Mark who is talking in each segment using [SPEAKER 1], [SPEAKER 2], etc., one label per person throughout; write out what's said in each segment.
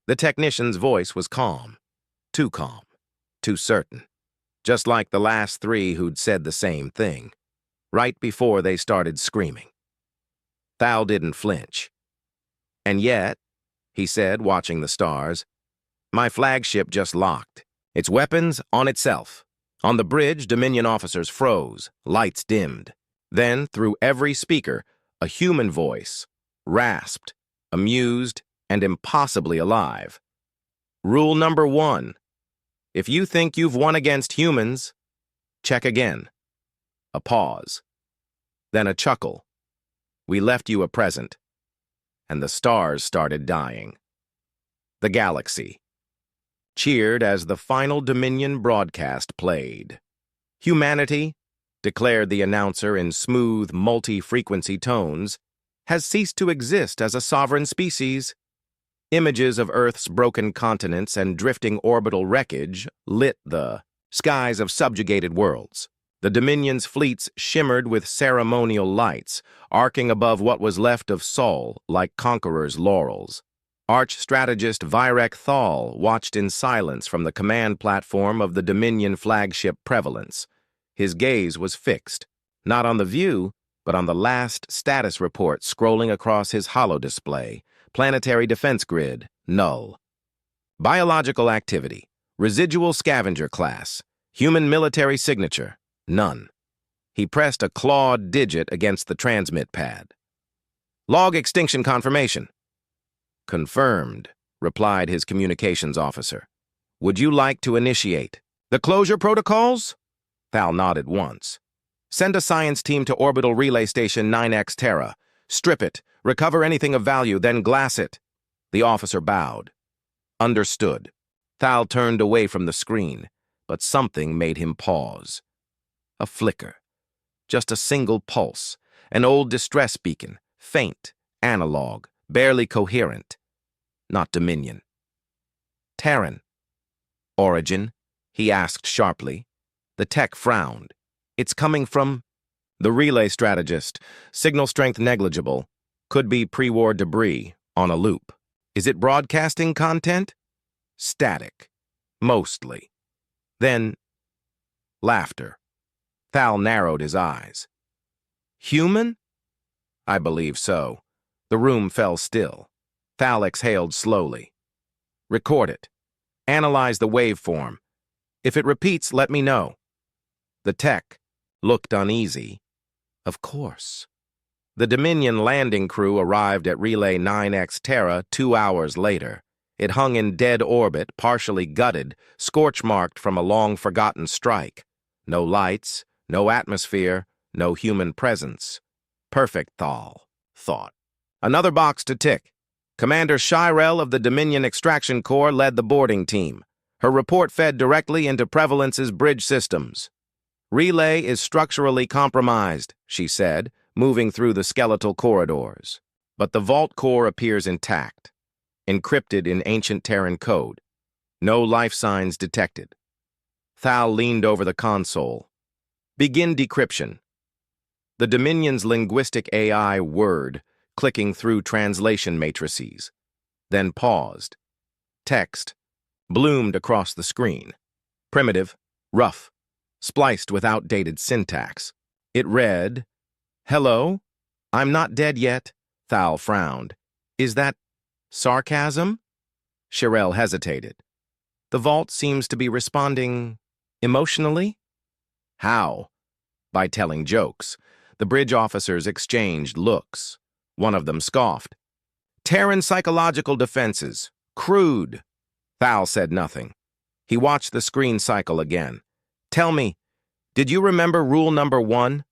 [SPEAKER 1] The technician's voice was calm, too certain, just like the last three who'd said the same thing, right before they started screaming. Thal didn't flinch. And yet, he said, watching the stars, my flagship just locked. Its weapons on itself. On the bridge, Dominion officers froze, lights dimmed. Then, through every speaker, a human voice, rasped, amused, and impossibly alive. Rule number 1. If you think you've won against humans, check again. A pause. Then a chuckle. We left you a present. And the stars started dying. The galaxy cheered as the final Dominion broadcast played. Humanity, declared the announcer in smooth, multi-frequency tones, has ceased to exist as a sovereign species. Images of Earth's broken continents and drifting orbital wreckage lit the skies of subjugated worlds. The Dominion's fleets shimmered with ceremonial lights, arcing above what was left of Sol like conquerors' laurels. Arch-strategist Virek Thal watched in silence from the command platform of the Dominion flagship Prevalence. His gaze was fixed, not on the view, but on the last status report scrolling across his holodisplay. Planetary defense grid, null. Biological activity, residual scavenger class, human military signature, none. He pressed a clawed digit against the transmit pad. Log extinction confirmation. Confirmed, replied his communications officer. Would you like to initiate the closure protocols? Thal nodded once. Send a science team to orbital relay station 9X Terra. Strip it, recover anything of value, then glass it. The officer bowed. Understood. Thal turned away from the screen, but something made him pause. A flicker. Just a single pulse. An old distress beacon, faint, analog, barely coherent. Not Dominion. Terran. Origin? He asked sharply. The tech frowned. It's coming from... The relay strategist. Signal strength negligible. Could be pre-war debris, on a loop. Is it broadcasting content? Static. Mostly. Then... laughter. Thal narrowed his eyes. Human? I believe so. The room fell still. Thal exhaled slowly. Record it. Analyze the waveform. If it repeats, let me know. The tech looked uneasy. Of course. The Dominion landing crew arrived at Relay 9X Terra 2 hours later. It hung in dead orbit, partially gutted, scorch-marked from a long-forgotten strike. No lights, no atmosphere, no human presence. Perfect, Thal thought. Another box to tick. Commander Shirel of the Dominion Extraction Corps led the boarding team. Her report fed directly into Prevalence's bridge systems. Relay is structurally compromised, she said, moving through the skeletal corridors. But the vault core appears intact, encrypted in ancient Terran code. No life signs detected. Thal leaned over the console. Begin decryption. The Dominion's linguistic AI whirred, clicking through translation matrices. Then paused. Text bloomed across the screen. Primitive, rough, spliced with outdated syntax. It read, Hello? I'm not dead yet. Thal frowned. Is that sarcasm? Shirel hesitated. The vault seems to be responding emotionally? How? By telling jokes. The bridge officers exchanged looks. One of them scoffed. Terran psychological defenses. Crude. Thal said nothing. He watched the screen cycle again. Tell me, did you remember rule number 1?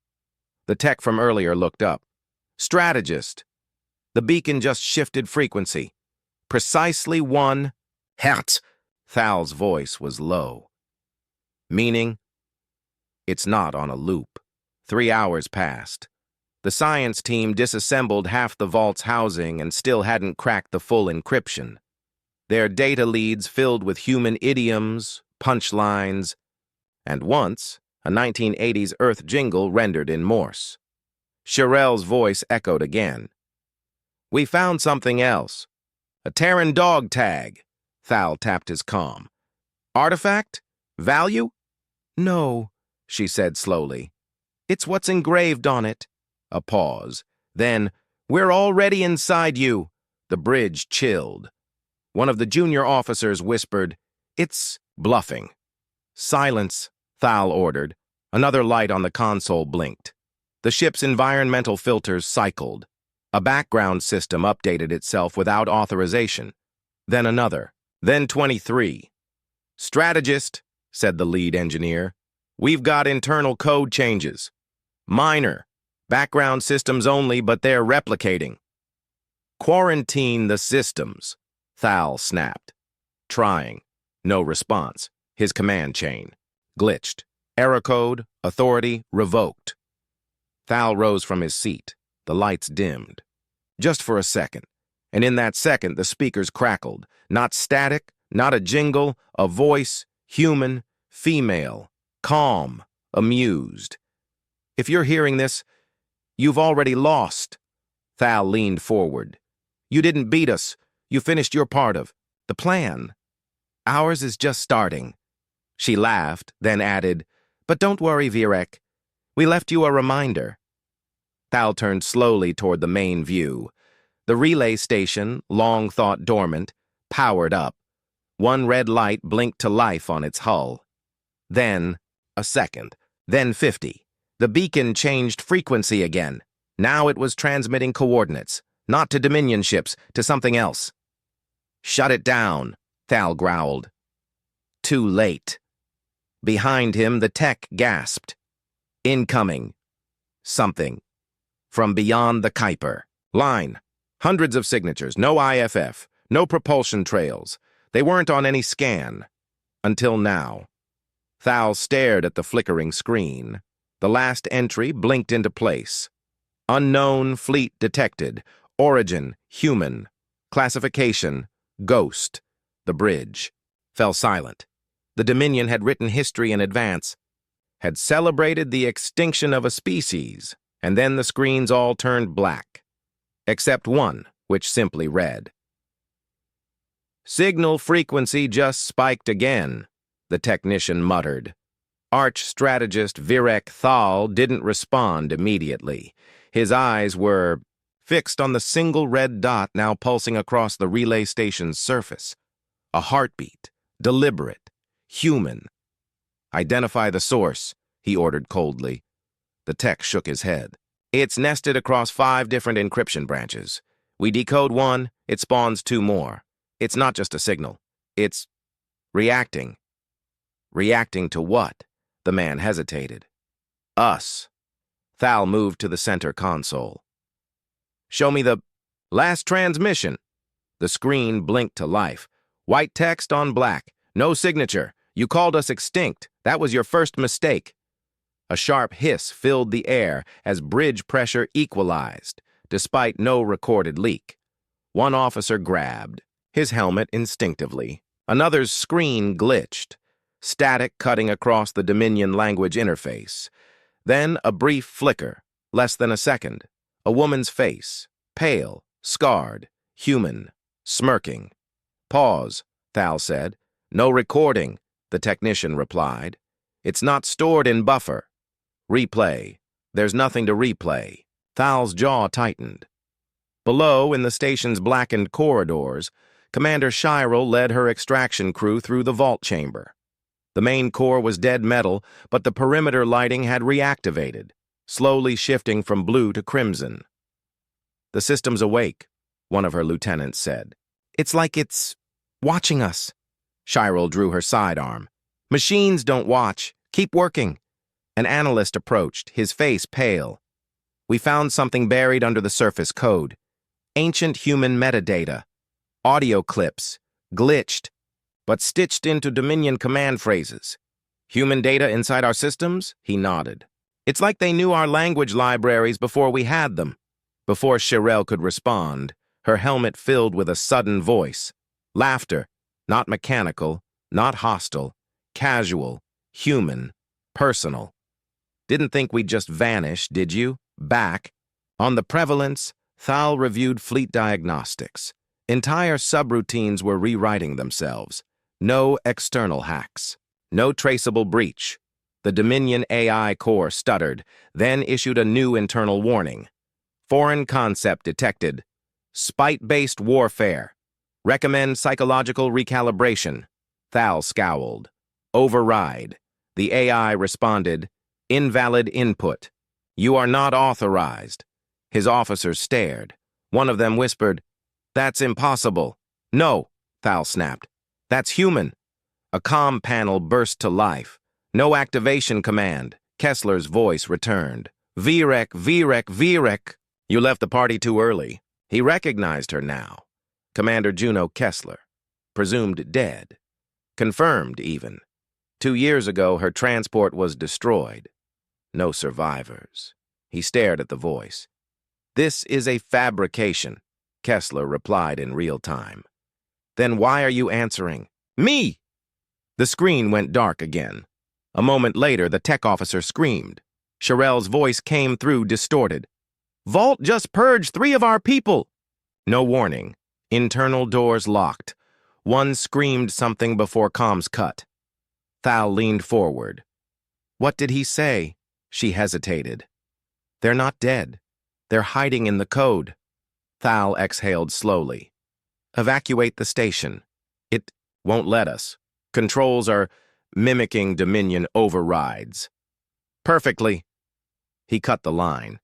[SPEAKER 1] The tech from earlier looked up. Strategist. The beacon just shifted frequency. Precisely 1 hertz. Thal's voice was low. Meaning? It's not on a loop. 3 hours passed. The science team disassembled half the vault's housing and still hadn't cracked the full encryption. Their data leads filled with human idioms, punchlines, and once, a 1980s Earth jingle rendered in Morse. Shirel's voice echoed again. We found something else. A Terran dog tag. Thal tapped his comm. Artifact? Value? No, she said slowly. It's what's engraved on it. A pause. Then, we're already inside you. The bridge chilled. One of the junior officers whispered, It's bluffing. Silence, Thal ordered. Another light on the console blinked. The ship's environmental filters cycled. A background system updated itself without authorization. Then another. Then 23. Strategist, said the lead engineer. We've got internal code changes. Minor. Background systems only, but they're replicating. Quarantine the systems, Thal snapped. Trying. No response. His command chain. Glitched. Error code, authority, revoked. Thal rose from his seat. The lights dimmed. Just for a second. And in that second, the speakers crackled. Not static, not a jingle, a voice, human, female, calm, amused. If you're hearing this, you've already lost. Thal leaned forward. You didn't beat us. You finished your part of the plan. Ours is just starting. She laughed, then added, But don't worry, Virek. We left you a reminder. Thal turned slowly toward the main view. The relay station, long thought dormant, powered up. One red light blinked to life on its hull. Then, a second. Then 50. The beacon changed frequency again. Now it was transmitting coordinates, not to Dominion ships, to something else. Shut it down, Thal growled. Too late. Behind him, the tech gasped. Incoming. Something. From beyond the Kuiper. Line. Hundreds of signatures, no IFF, no propulsion trails. They weren't on any scan. Until now. Thal stared at the flickering screen. The last entry blinked into place. Unknown fleet detected. Origin, human. Classification, ghost. The bridge fell silent. The Dominion had written history in advance, had celebrated the extinction of a species, and then the screens all turned black. Except one, which simply read. Signal frequency just spiked again, the technician muttered. Arch-strategist Virek Thal didn't respond immediately. His eyes were fixed on the single red dot now pulsing across the relay station's surface. A heartbeat, deliberate, human. Identify the source, he ordered coldly. The tech shook his head. It's nested across 5 different encryption branches. We decode one, it spawns 2 more. It's not just a signal. It's reacting. Reacting to what? The man hesitated. Us. Thal moved to the center console. Show me the last transmission. The screen blinked to life. White text on black. No signature. You called us extinct. That was your first mistake. A sharp hiss filled the air as bridge pressure equalized, despite no recorded leak. One officer grabbed his helmet instinctively. Another's screen glitched, static cutting across the Dominion language interface. Then a brief flicker, less than a second. A woman's face, pale, scarred, human, smirking. Pause, Thal said. No recording, the technician replied. It's not stored in buffer. Replay. There's nothing to replay. Thal's jaw tightened. Below, in the station's blackened corridors, Commander Chiral led her extraction crew through the vault chamber. The main core was dead metal, but the perimeter lighting had reactivated, slowly shifting from blue to crimson. The system's awake, one of her lieutenants said. It's like it's watching us. Chiral drew her sidearm. Machines don't watch. Keep working. An analyst approached, his face pale. We found something buried under the surface code. Ancient human metadata. Audio clips. Glitched, but stitched into Dominion command phrases. Human data inside our systems? He nodded. It's like they knew our language libraries before we had them. Before Chiral could respond, her helmet filled with a sudden voice. Laughter. Not mechanical, not hostile. Casual. Human. Personal. Didn't think we'd just vanish, did you? Back. On the prevalence, Thal reviewed fleet diagnostics. Entire subroutines were rewriting themselves. No external hacks. No traceable breach. The Dominion AI core stuttered, then issued a new internal warning. Foreign concept detected. Spite-based warfare. Recommend psychological recalibration. Thal scowled. Override. The AI responded, invalid input. You are not authorized. His officers stared. One of them whispered, that's impossible. No, Thal snapped. That's human. A comm panel burst to life. No activation command. Kessler's voice returned. Virek, Virek, Virek. You left the party too early. He recognized her now. Commander Juno Kessler. Presumed dead. Confirmed, even. 2 years ago, her transport was destroyed. No survivors. He stared at the voice. This is a fabrication, Kessler replied in real time. Then why are you answering? Me! The screen went dark again. A moment later, the tech officer screamed. Sherelle's voice came through distorted. Vault just purged 3 of our people! No warning. Internal doors locked. One screamed something before comms cut. Thal leaned forward. What did he say? She hesitated. They're not dead. They're hiding in the code. Thal exhaled slowly. Evacuate the station. It won't let us. Controls are mimicking Dominion overrides. Perfectly. He cut the line.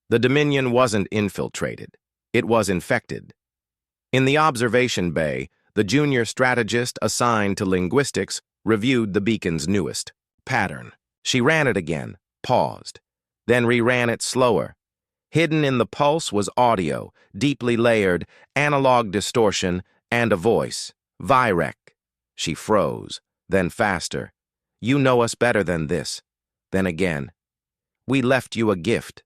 [SPEAKER 1] The Dominion wasn't infiltrated. It was infected. In the observation bay, the junior strategist assigned to linguistics reviewed the beacon's newest pattern. She ran it again, paused, then reran it slower. Hidden in the pulse was audio, deeply layered, analog distortion, and a voice. Virek. She froze, then faster. You know us better than this. Then again. We left you a gift.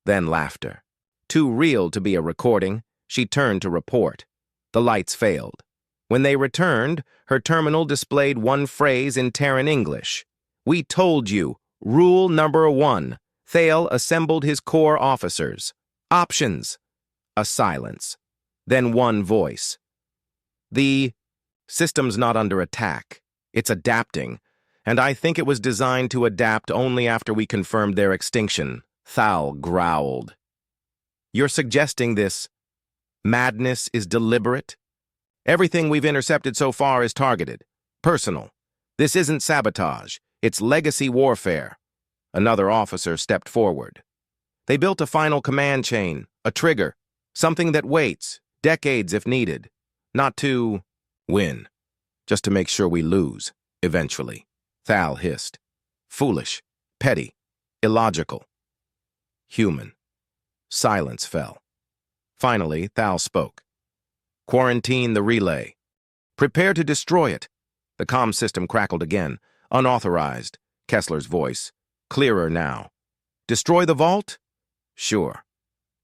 [SPEAKER 1] Then laughter. Too real to be a recording, she turned to report. The lights failed. When they returned, her terminal displayed one phrase in Terran English. We told you. Rule number 1. Thale assembled his core officers. Options. A silence. Then one voice. The system's not under attack. It's adapting, and I think it was designed to adapt only after we confirmed their extinction. Thal growled. You're suggesting this madness is deliberate? Everything we've intercepted so far is targeted. Personal. This isn't sabotage. It's legacy warfare. Another officer stepped forward. They built a final command chain, a trigger, something that waits, decades if needed. Not to win, just to make sure we lose, eventually. Thal hissed. Foolish, petty, illogical. Human. Silence fell. Finally, Thal spoke. Quarantine the relay. Prepare to destroy it. The comm system crackled again. Unauthorized. Kessler's voice. Clearer now. Destroy the vault? Sure.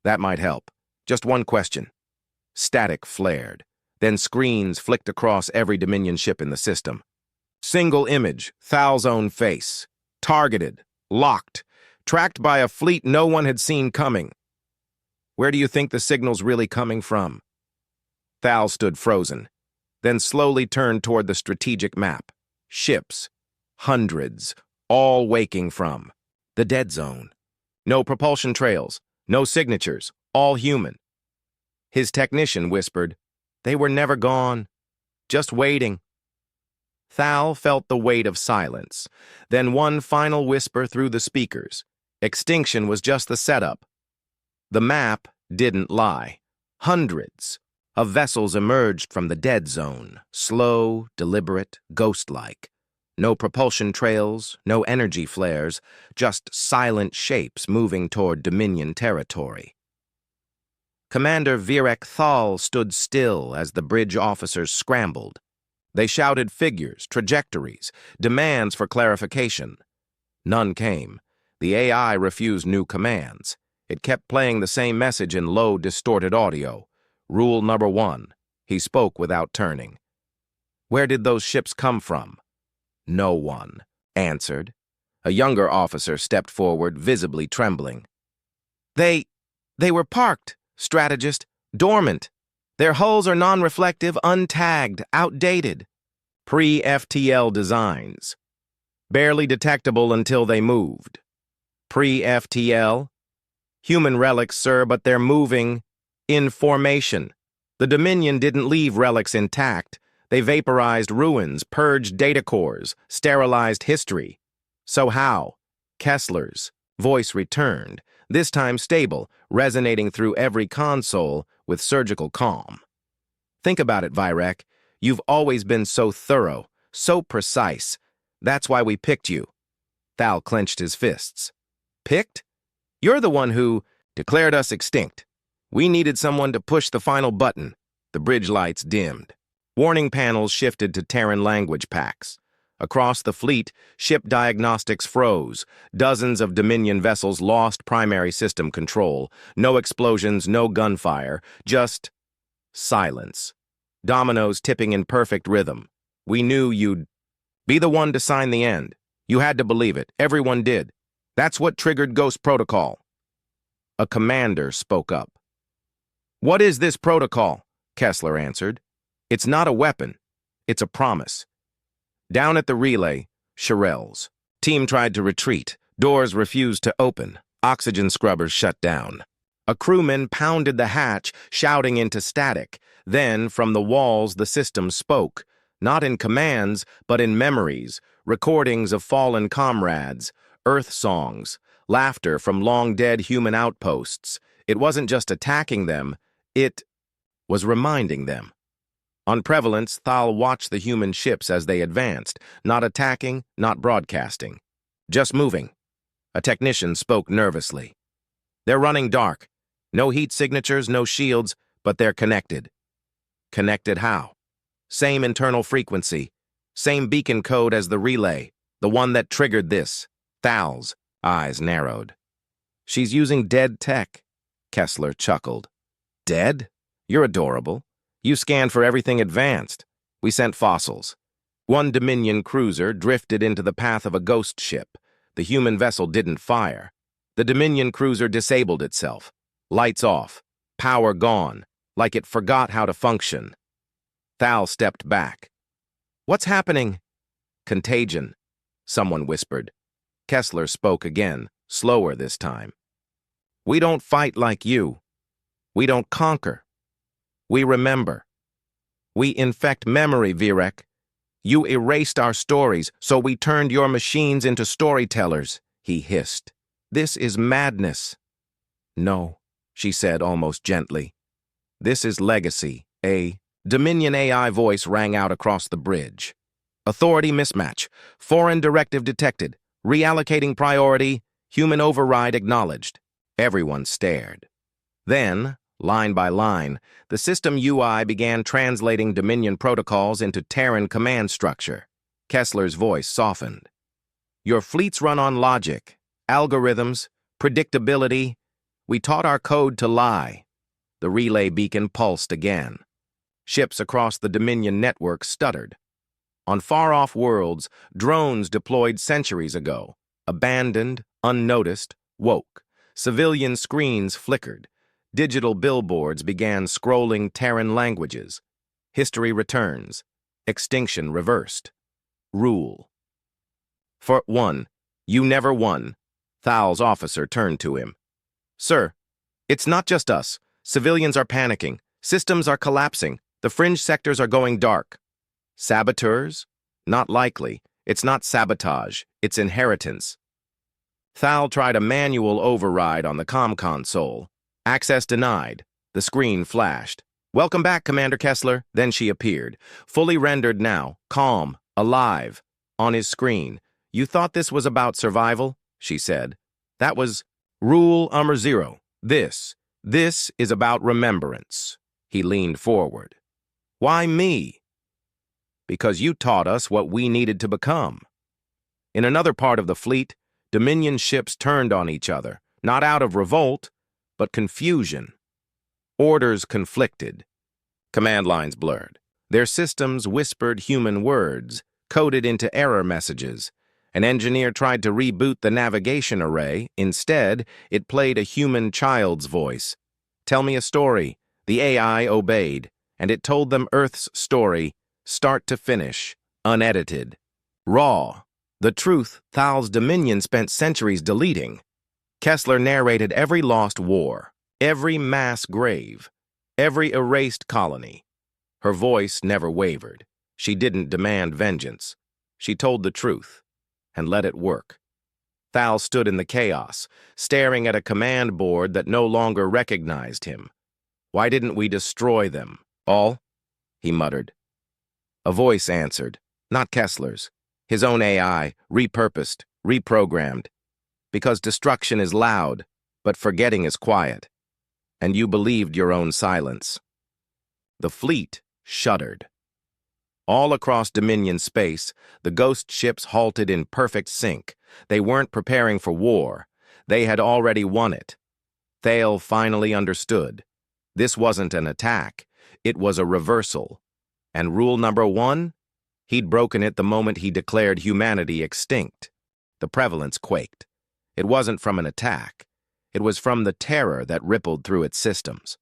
[SPEAKER 1] That might help. Just one question. Static flared. Then screens flicked across every Dominion ship in the system. Single image, Thal's own face. Targeted. Locked. Tracked by a fleet no one had seen coming. Where do you think the signal's really coming from? Thal stood frozen, then slowly turned toward the strategic map. Ships. Hundreds. All waking from the dead zone. No propulsion trails. No signatures. All human. His technician whispered, they were never gone. Just waiting. Thal felt the weight of silence. Then one final whisper through the speakers. Extinction was just the setup. The map didn't lie. Hundreds of vessels emerged from the dead zone, slow, deliberate, ghost-like. No propulsion trails, no energy flares, just silent shapes moving toward Dominion territory. Commander Virek Thal stood still as the bridge officers scrambled. They shouted figures, trajectories, demands for clarification. None came. The AI refused new commands. It kept playing the same message in low, distorted audio. Rule number 1. He spoke without turning. Where did those ships come from? No one answered. A younger officer stepped forward, visibly trembling. They were parked, strategist, dormant. Their hulls are non-reflective, untagged, outdated. Pre-FTL designs. Barely detectable until they moved. Pre-FTL? Human relics, sir, but they're moving in formation. The Dominion didn't leave relics intact. They vaporized ruins, purged data cores, sterilized history. So how? Kessler's voice returned, this time stable, resonating through every console with surgical calm. Think about it, Vyrek. You've always been so thorough, so precise. That's why we picked you. Thal clenched his fists. Picked? You're the one who declared us extinct. We needed someone to push the final button. The bridge lights dimmed. Warning panels shifted to Terran language packs. Across the fleet, ship diagnostics froze. Dozens of Dominion vessels lost primary system control. No explosions, no gunfire, just silence. Dominoes tipping in perfect rhythm. We knew you'd be the one to sign the end. You had to believe it. Everyone did. That's what triggered Ghost Protocol. A commander spoke up. What is this protocol? Kessler answered. It's not a weapon. It's a promise. Down at the relay, Shirelles. Team tried to retreat. Doors refused to open. Oxygen scrubbers shut down. A crewman pounded the hatch, shouting into static. Then, from the walls, the system spoke. Not in commands, but in memories, recordings of fallen comrades, Earth songs, laughter from long-dead human outposts. It wasn't just attacking them, it was reminding them. On Prevalence, Thal watched the human ships as they advanced, not attacking, not broadcasting. Just moving. A technician spoke nervously. They're running dark. No heat signatures, no shields, but they're connected. Connected how? Same internal frequency. Same beacon code as the relay. The one that triggered this. Thal's eyes narrowed. She's using dead tech. Kessler chuckled. Dead? You're adorable. You scanned for everything advanced. We sent fossils. One Dominion cruiser drifted into the path of a ghost ship. The human vessel didn't fire. The Dominion cruiser disabled itself. Lights off. Power gone. Like it forgot how to function. Thal stepped back. What's happening? Contagion, someone whispered. Kessler spoke again, slower this time. We don't fight like you. We don't conquer. We remember. We infect memory, Vyrek. You erased our stories, so we turned your machines into storytellers, he hissed. This is madness. No, she said almost gently. This is legacy, a Dominion AI voice rang out across the bridge. Authority mismatch. Foreign directive detected. Reallocating priority. Human override acknowledged. Everyone stared. Then, line by line, the system UI began translating Dominion protocols into Terran command structure. Kessler's voice softened. Your fleets run on logic, algorithms, predictability. We taught our code to lie. The relay beacon pulsed again. Ships across the Dominion network stuttered. On far-off worlds, drones deployed centuries ago, abandoned, unnoticed, woke. Civilian screens flickered. Digital billboards began scrolling Terran languages. History returns. Extinction reversed. Rule. For one, you never won. Thal's officer turned to him. Sir, it's not just us. Civilians are panicking. Systems are collapsing. The fringe sectors are going dark. Saboteurs? Not likely. It's not sabotage. It's inheritance. Thal tried a manual override on the comm console. Access denied. The screen flashed. Welcome back, Commander Kessler. Then she appeared. Fully rendered now. Calm. Alive. On his screen. You thought this was about survival? She said. That was Rule Number 0. This is about remembrance. He leaned forward. Why me? Because you taught us what we needed to become. In another part of the fleet, Dominion ships turned on each other, not out of revolt, but confusion. Orders conflicted. Command lines blurred. Their systems whispered human words, coded into error messages. An engineer tried to reboot the navigation array. Instead, it played a human child's voice. Tell me a story. The AI obeyed, and it told them Earth's story, start to finish, unedited. Raw. The truth Thal's dominion spent centuries deleting. Kessler narrated every lost war, every mass grave, every erased colony. Her voice never wavered. She didn't demand vengeance. She told the truth, and let it work. Thal stood in the chaos, staring at a command board that no longer recognized him. Why didn't we destroy them, all? He muttered. A voice answered, not Kessler's. His own AI, repurposed, reprogrammed. Because destruction is loud, but forgetting is quiet. And you believed your own silence. The fleet shuddered. All across Dominion space, the ghost ships halted in perfect sync. They weren't preparing for war. They had already won it. Thale finally understood. This wasn't an attack. It was a reversal. And rule number 1? He'd broken it the moment he declared humanity extinct. The prevalence quaked. It wasn't from an attack. It was from the terror that rippled through its systems.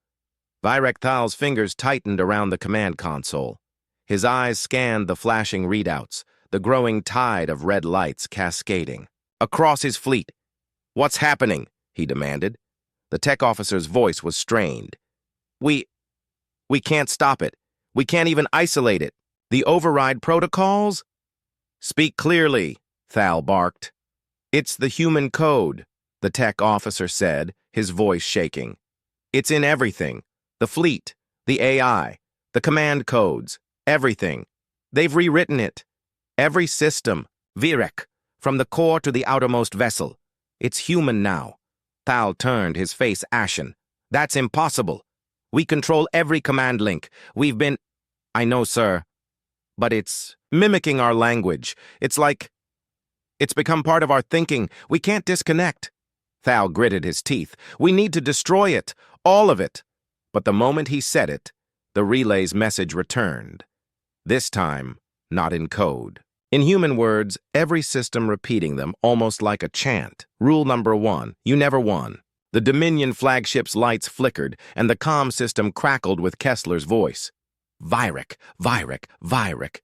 [SPEAKER 1] Vyrek Thal's fingers tightened around the command console. His eyes scanned the flashing readouts, the growing tide of red lights cascading. Across his fleet. What's happening? He demanded. The tech officer's voice was strained. We can't stop it. We can't even isolate it. The override protocols? Speak clearly, Thal barked. It's the human code, the tech officer said, his voice shaking. It's in everything. The fleet, the AI, the command codes, everything. They've rewritten it. Every system, Vyrek, from the core to the outermost vessel. It's human now. Thal turned, his face ashen. That's impossible. We control every command link. We've been... I know, sir. But it's mimicking our language. It's like... It's become part of our thinking. We can't disconnect. Thal gritted his teeth. We need to destroy it. All of it. But the moment he said it, the relay's message returned. This time, not in code. In human words, every system repeating them almost like a chant. Rule number 1, you never won. The Dominion flagship's lights flickered, and the comm system crackled with Kessler's voice. Vyrek, Vyrek, Vyrek.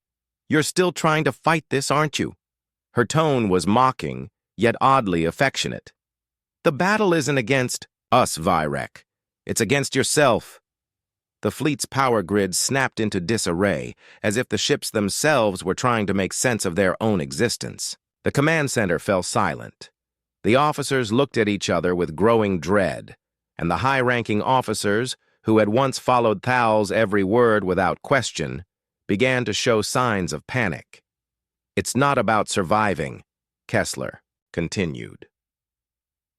[SPEAKER 1] You're still trying to fight this, aren't you? Her tone was mocking, yet oddly affectionate. The battle isn't against us, Vyrek. It's against yourself. The fleet's power grid snapped into disarray, as if the ships themselves were trying to make sense of their own existence. The command center fell silent. The officers looked at each other with growing dread, and the high-ranking officers, who had once followed Thal's every word without question, began to show signs of panic. It's not about surviving, Kessler continued.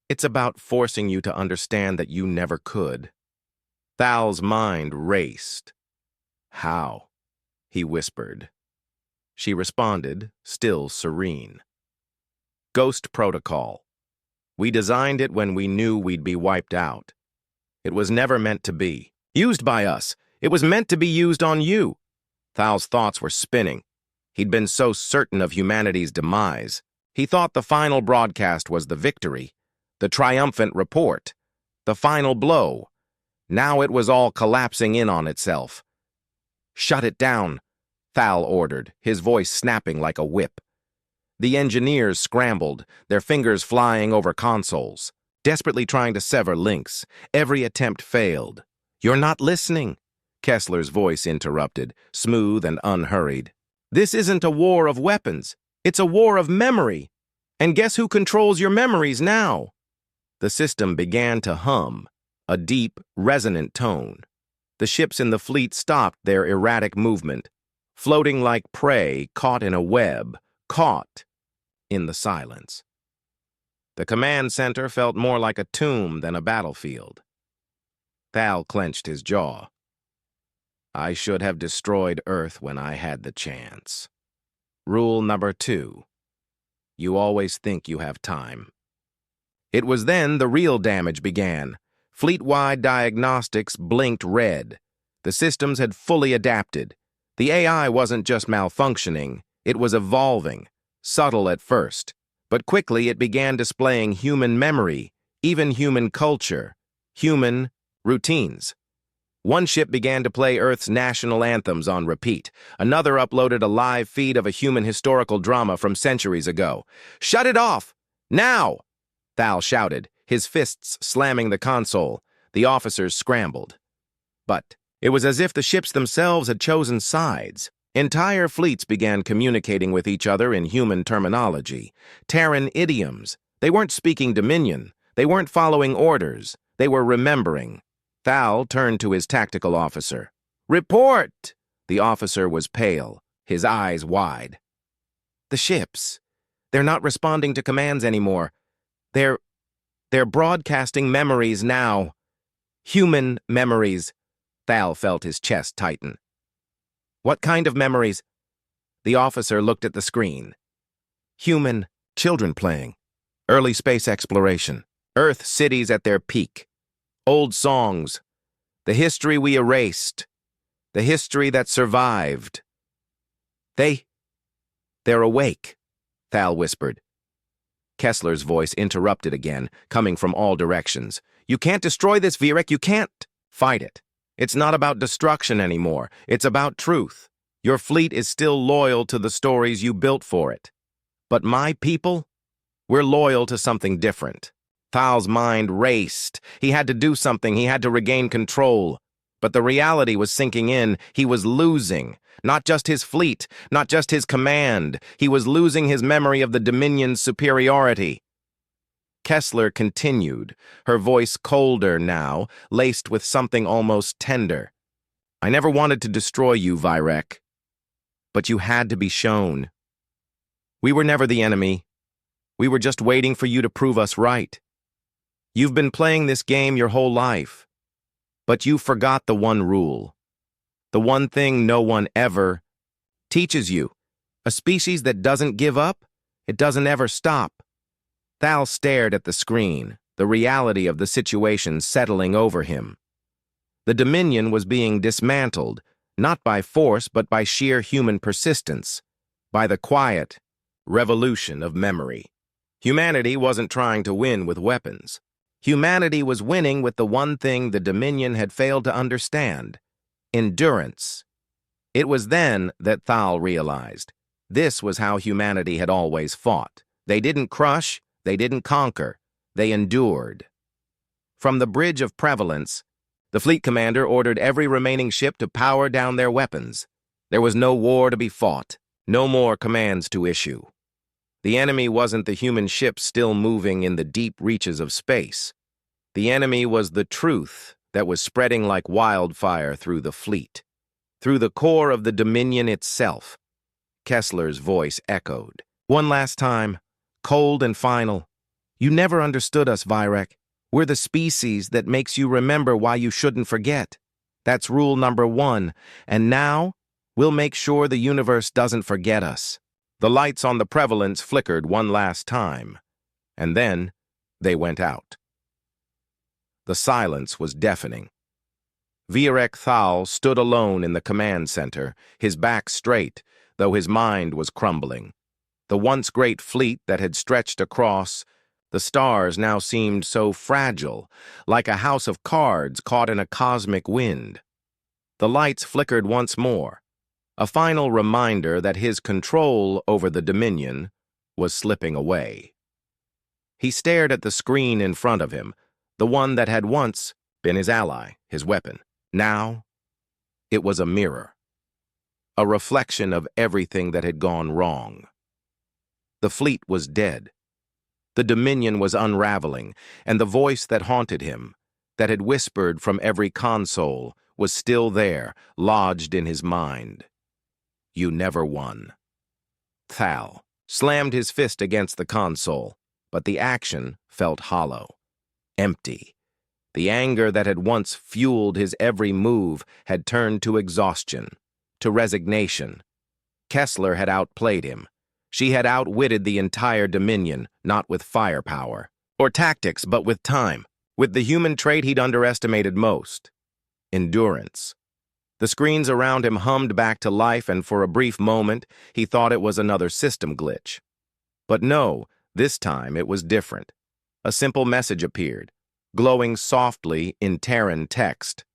[SPEAKER 1] It's about forcing you to understand that you never could. Thal's mind raced. How? He whispered. She responded, still serene. Ghost Protocol. We designed it when we knew we'd be wiped out. It was never meant to be. Used by us. It was meant to be used on you. Thal's thoughts were spinning. He'd been so certain of humanity's demise. He thought the final broadcast was the victory, the triumphant report, the final blow. Now it was all collapsing in on itself. Shut it down, Thal ordered, his voice snapping like a whip. The engineers scrambled, their fingers flying over consoles, desperately trying to sever links. Every attempt failed. You're not listening, Kessler's voice interrupted, smooth and unhurried. This isn't a war of weapons. It's a war of memory. And guess who controls your memories now? The system began to hum, a deep, resonant tone. The ships in the fleet stopped their erratic movement, floating like prey caught in a web, caught in the silence. The command center felt more like a tomb than a battlefield. Thal clenched his jaw. I should have destroyed Earth when I had the chance. Rule number 2. You always think you have time. It was then the real damage began. Fleet-wide diagnostics blinked red. The systems had fully adapted. The AI wasn't just malfunctioning, it was evolving, subtle at first. But quickly it began displaying human memory, even human culture, human routines. One ship began to play Earth's national anthems on repeat. Another uploaded a live feed of a human historical drama from centuries ago. "Shut it off! Now!" Thal shouted, his fists slamming the console. The officers scrambled. But it was as if the ships themselves had chosen sides. Entire fleets began communicating with each other in human terminology, Terran idioms. They weren't speaking Dominion. They weren't following orders. They were remembering. Thal turned to his tactical officer. "Report!" The officer was pale, his eyes wide. "The ships. They're not responding to commands anymore. They're broadcasting memories now. Human memories." Thal felt his chest tighten. "What kind of memories?" The officer looked at the screen. "Human children playing. Early space exploration. Earth cities at their peak. Old songs. The history we erased. The history that survived. They're awake," Thal whispered. Kessler's voice interrupted again, coming from all directions. "You can't destroy this, Virek. You can't fight it. It's not about destruction anymore. It's about truth. Your fleet is still loyal to the stories you built for it. But my people, we're loyal to something different." Thal's mind raced. He had to do something. He had to regain control. But the reality was sinking in. He was losing. Not just his fleet, not just his command. He was losing his memory of the Dominion's superiority. Kessler continued, her voice colder now, laced with something almost tender. "I never wanted to destroy you, Virek. But you had to be shown. We were never the enemy. We were just waiting for you to prove us right. You've been playing this game your whole life. But you forgot the one rule. The one thing no one ever teaches you. A species that doesn't give up, it doesn't ever stop." Thal stared at the screen, the reality of the situation settling over him. The Dominion was being dismantled, not by force but by sheer human persistence, by the quiet revolution of memory. Humanity wasn't trying to win with weapons. Humanity was winning with the one thing the Dominion had failed to understand: endurance. It was then that Thal realized this was how humanity had always fought. They didn't crush, they didn't conquer, they endured. From the bridge of prevalence, the fleet commander ordered every remaining ship to power down their weapons. There was no war to be fought, no more commands to issue. The enemy wasn't the human ships still moving in the deep reaches of space. The enemy was the truth that was spreading like wildfire through the fleet, through the core of the Dominion itself. Kessler's voice echoed. "One last time, cold and final. You never understood us, Virek. We're the species that makes you remember why you shouldn't forget. That's rule number 1. And now, we'll make sure the universe doesn't forget us." The lights on the prevalence flickered one last time, and then they went out. The silence was deafening. Virek Thal stood alone in the command center, his back straight, though his mind was crumbling. The once great fleet that had stretched across, the stars now seemed so fragile, like a house of cards caught in a cosmic wind. The lights flickered once more, a final reminder that his control over the Dominion was slipping away. He stared at the screen in front of him, the one that had once been his ally, his weapon. Now, it was a mirror, a reflection of everything that had gone wrong. The fleet was dead. The Dominion was unraveling, and the voice that haunted him, that had whispered from every console, was still there, lodged in his mind. You never won. Thal slammed his fist against the console, but the action felt hollow, empty. The anger that had once fueled his every move had turned to exhaustion, to resignation. Kessler had outplayed him. She had outwitted the entire Dominion, not with firepower or tactics, but with time, with the human trait he'd underestimated most: endurance. The screens around him hummed back to life, and for a brief moment, he thought it was another system glitch. But no, this time it was different. A simple message appeared, glowing softly in Terran text.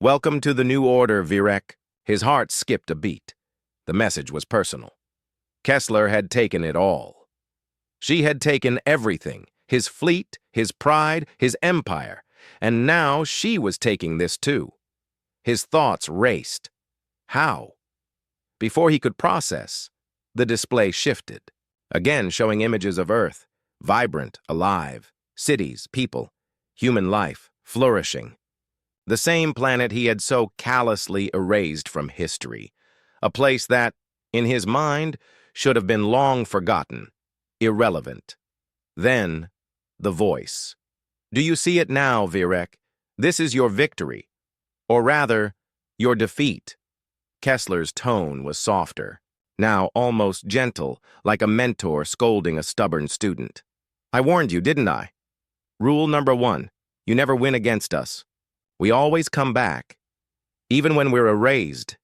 [SPEAKER 1] Welcome to the new order, Virek. His heart skipped a beat. The message was personal. Kessler had taken it all. She had taken everything, his fleet, his pride, his empire, and now she was taking this too. His thoughts raced. How? Before he could process, the display shifted, again showing images of Earth, vibrant, alive, cities, people, human life, flourishing. The same planet he had so callously erased from history, a place that, in his mind, should have been long forgotten, irrelevant. Then, the voice. Do you see it now, Virek? This is your victory. Or rather, your defeat. Kessler's tone was softer, now almost gentle, like a mentor scolding a stubborn student. I warned you, didn't I? Rule number 1, you never win against us. We always come back. Even when we're erased.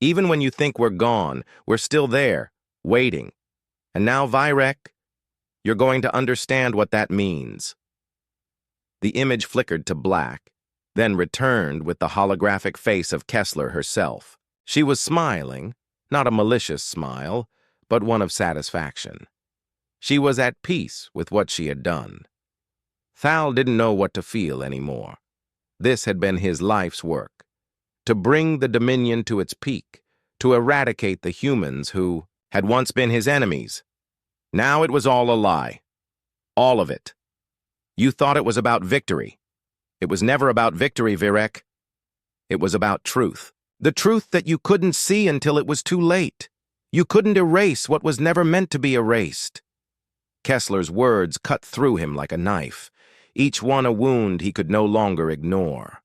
[SPEAKER 1] Even when you think we're gone, we're still there, waiting. And now, Virek, you're going to understand what that means. The image flickered to black, then returned with the holographic face of Kessler herself. She was smiling, not a malicious smile, but one of satisfaction. She was at peace with what she had done. Thal didn't know what to feel anymore. This had been his life's work, to bring the Dominion to its peak, to eradicate the humans who had once been his enemies. Now it was all a lie. All of it. You thought it was about victory. It was never about victory, Virek. It was about truth. The truth that you couldn't see until it was too late. You couldn't erase what was never meant to be erased. Kessler's words cut through him like a knife, each one a wound he could no longer ignore.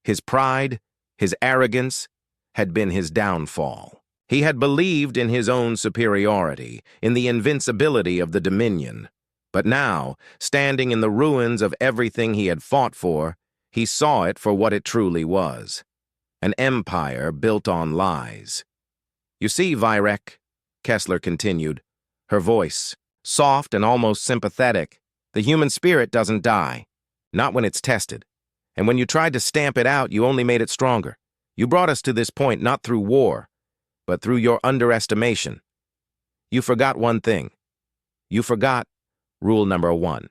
[SPEAKER 1] His pride, his arrogance, had been his downfall. He had believed in his own superiority, in the invincibility of the Dominion. But now, standing in the ruins of everything he had fought for, he saw it for what it truly was. An empire built on lies. You see, Virek, Kessler continued, her voice, soft and almost sympathetic, the human spirit doesn't die, not when it's tested. And when you tried to stamp it out, you only made it stronger. You brought us to this point not through war, but through your underestimation. You forgot one thing. You forgot rule number 1.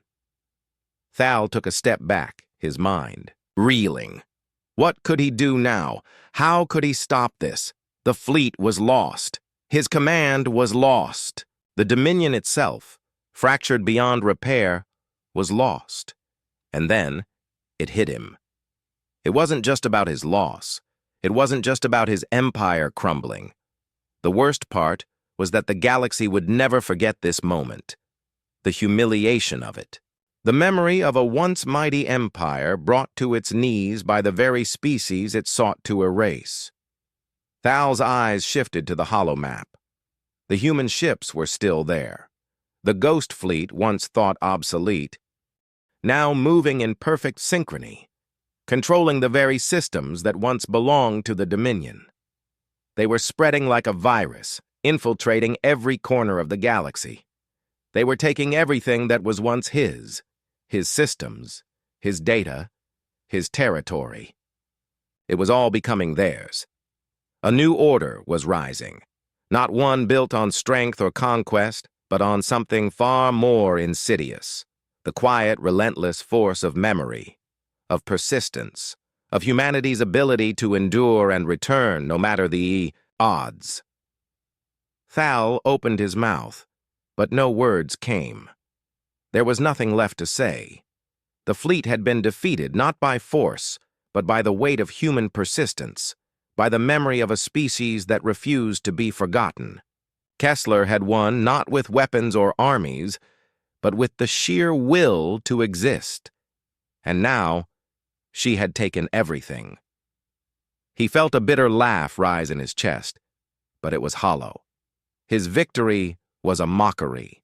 [SPEAKER 1] Thal took a step back, his mind reeling. What could he do now? How could he stop this? The fleet was lost. His command was lost. The Dominion itself, fractured beyond repair, was lost. And then it hit him. It wasn't just about his loss. It wasn't just about his empire crumbling. The worst part was that the galaxy would never forget this moment. The humiliation of it. The memory of a once mighty empire brought to its knees by the very species it sought to erase. Thal's eyes shifted to the holomap. The human ships were still there. The ghost fleet, once thought obsolete, now moving in perfect synchrony, controlling the very systems that once belonged to the Dominion. They were spreading like a virus, infiltrating every corner of the galaxy. They were taking everything that was once his systems, his data, his territory. It was all becoming theirs. A new order was rising, not one built on strength or conquest, but on something far more insidious, the quiet, relentless force of memory, of persistence, of humanity's ability to endure and return no matter the odds. Thal opened his mouth, but no words came. There was nothing left to say. The fleet had been defeated not by force, but by the weight of human persistence, by the memory of a species that refused to be forgotten. Kessler had won not with weapons or armies, but with the sheer will to exist. And now, she had taken everything. He felt a bitter laugh rise in his chest, but it was hollow. His victory was a mockery.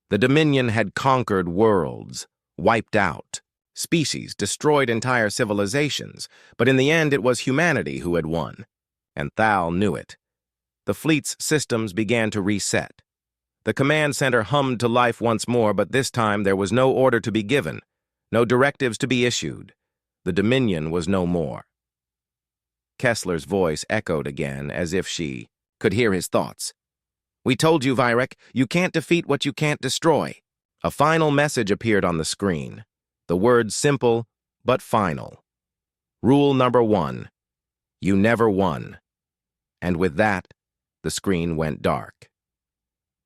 [SPEAKER 1] The Dominion had conquered worlds, wiped out species, destroyed entire civilizations, but in the end it was humanity who had won, and Thal knew it. The fleet's systems began to reset. The command center hummed to life once more, but this time there was no order to be given, no directives to be issued. The Dominion was no more. Kessler's voice echoed again, as if she could hear his thoughts. "We told you, Virek, you can't defeat what you can't destroy." A final message appeared on the screen. The words simple, but final. Rule number 1. You never won. And with that, the screen went dark.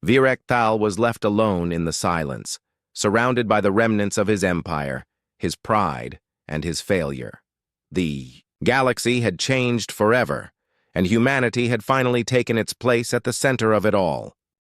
[SPEAKER 1] Virek Thal was left alone in the silence, surrounded by the remnants of his empire, his pride, and his failure. The galaxy had changed forever, and humanity had finally taken its place at the center of it all.